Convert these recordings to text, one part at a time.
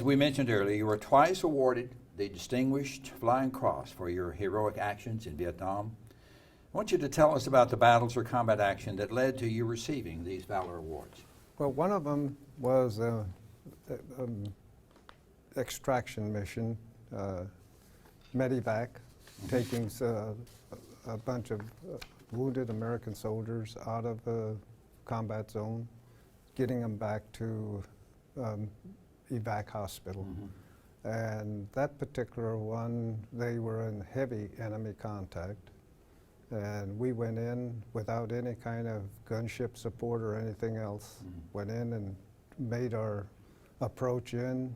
As we mentioned earlier, you were twice awarded the Distinguished Flying Cross for your heroic actions in Vietnam. I want you to tell us about the battles or combat action that led to you receiving these Valor Awards. Well, one of them was an extraction mission, medevac, taking a bunch of wounded American soldiers out of a combat zone, getting them back to evac hospital. And that particular one, they were in heavy enemy contact. And we went in without any kind of gunship support or anything else. Went in and made our approach in,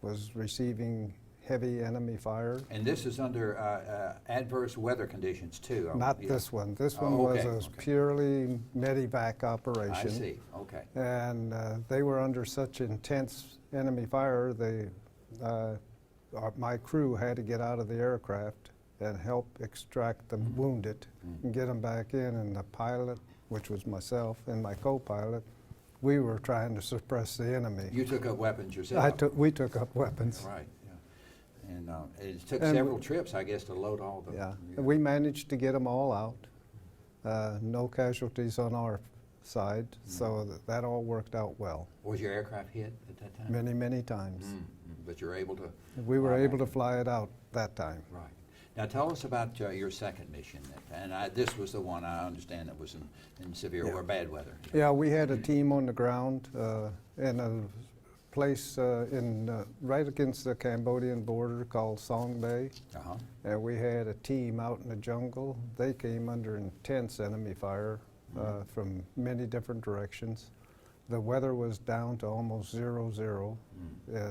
was receiving heavy enemy fire. And this is under adverse weather conditions too. Not this one. This one was a purely medevac operation. I see, okay. And they were under such intense enemy fire, my crew had to get out of the aircraft and help extract the wounded and get them back in. And the pilot, which was myself, and my co-pilot, we were trying to suppress the enemy. You took up weapons yourself? We took up weapons. Right, yeah. And it took several trips, I guess, to load all the... Yeah, we managed to get them all out. No casualties on our side, so that all worked out well. Was your aircraft hit at that time? Many, many times. But you were able to... We were able to fly it out that time. Right. Now tell us about your second mission. And this was the one I understand that was in severe or bad weather. Yeah, we had a team on the ground in a place right against the Cambodian border called Song Bay. And we had a team out in the jungle. They came under intense enemy fire from many different directions. The weather was down to almost 0-0.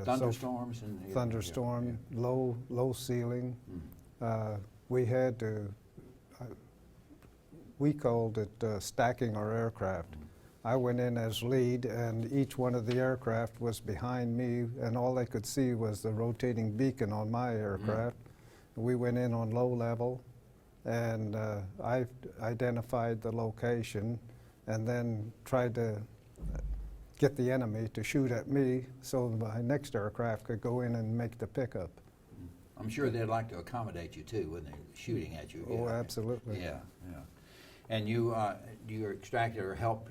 Thunderstorms? Thunderstorm, low ceiling. We had to, we called it stacking our aircraft. I went in as lead, and each one of the aircraft was behind me, and all they could see was the rotating beacon on my aircraft. We went in on low level, and I identified the location and then tried to get the enemy to shoot at me so my next aircraft could go in and make the pickup. I'm sure they'd like to accommodate you too when they're shooting at you. Oh, absolutely. Yeah, yeah. And you extracted or helped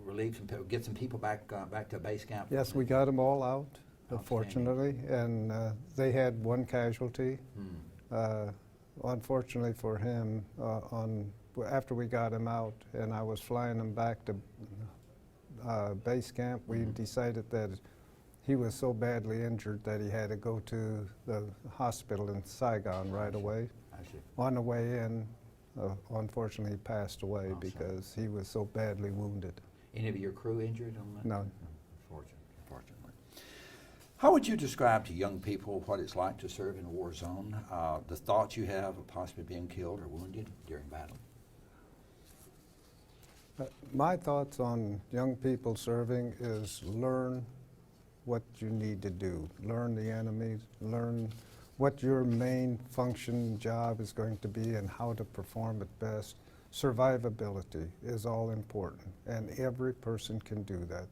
relieve some people, get some people back to base camp? Yes, we got them all out, fortunately, and they had one casualty. Unfortunately for him, after we got him out and I was flying him back to base camp, we decided that he was so badly injured that he had to go to the hospital in Saigon right away. I see. On the way in, unfortunately, he passed away because he was so badly wounded. Any of your crew injured on that? No. Unfortunately. How would you describe to young people what it's like to serve in a war zone, the thoughts you have of possibly being killed or wounded during battle? My thoughts on young people serving is learn what you need to do. Learn the enemies, learn what your main function job is going to be and how to perform it best. Survivability is all important, and every person can do that.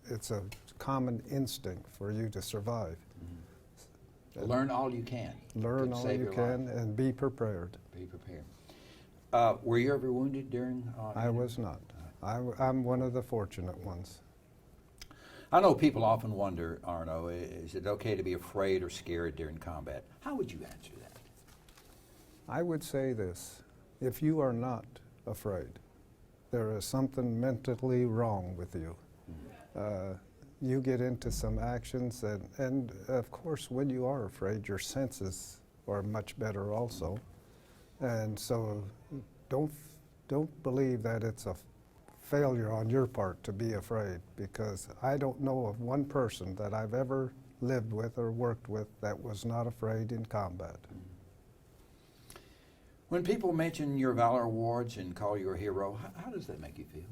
It's a common instinct for you to survive. Learn all you can. Learn all you can and be prepared. Be prepared. Were you ever wounded during? I was not. I'm one of the fortunate ones. I know people often wonder, Arno, is it okay to be afraid or scared during combat? How would you answer that? I would say this. If you are not afraid, there is something mentally wrong with you. You get into some actions, and of course, when you are afraid, your senses are much better also. And so don't believe that it's a failure on your part to be afraid, because I don't know of one person that I've ever lived with or worked with that was not afraid in combat. When people mention your Valor Awards and call you a hero, how does that make you feel?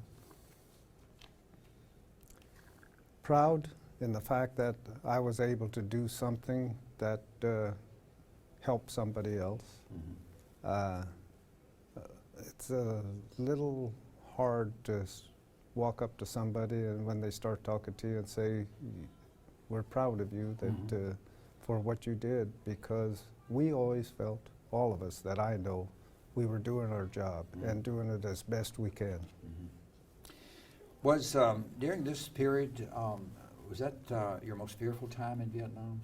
Proud in the fact that I was able to do something that helped somebody else. It's a little hard to walk up to somebody and when they start talking to you and say, we're proud of you that for what you did, because we always felt, all of us that I know, we were doing our job and doing it as best we can. Was during this period, was that your most fearful time in Vietnam?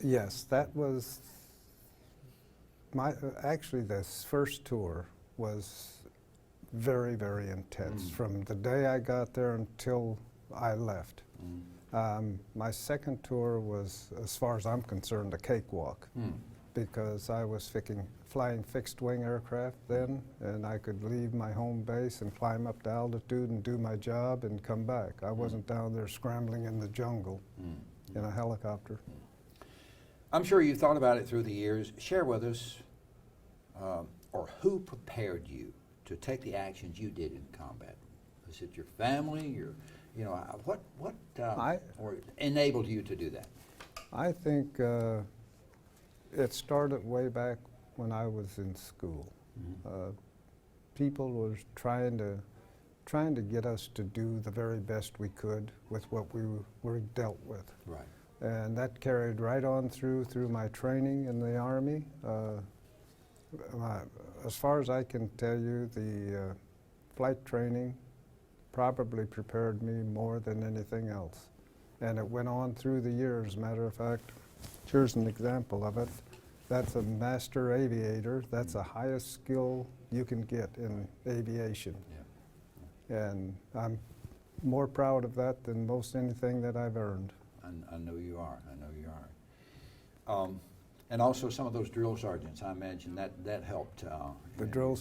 Yes, that was my, actually this first tour was very, very intense from the day I got there until I left. My second tour was, as far as I'm concerned, a cakewalk because I was flying fixed wing aircraft then, and I could leave my home base and climb up to altitude and do my job and come back. I wasn't down there scrambling in the jungle in a helicopter. I'm sure you've thought about it through the years. Share with us, or who prepared you to take the actions you did in combat? Was it your family? What or enabled you to do that? I think it started way back when I was in school. People were trying to get us to do the very best we could with what we were dealt with. Right. And that carried right on through my training in the Army. As far as I can tell you, the flight training probably prepared me more than anything else. And it went on through the years. Matter of fact, here's an example of it. That's a master aviator. That's the highest skill you can get in aviation. And I'm more proud of that than most anything that I've earned. I know you are. I know you are. And also some of those drill sergeants, I imagine that helped. The drill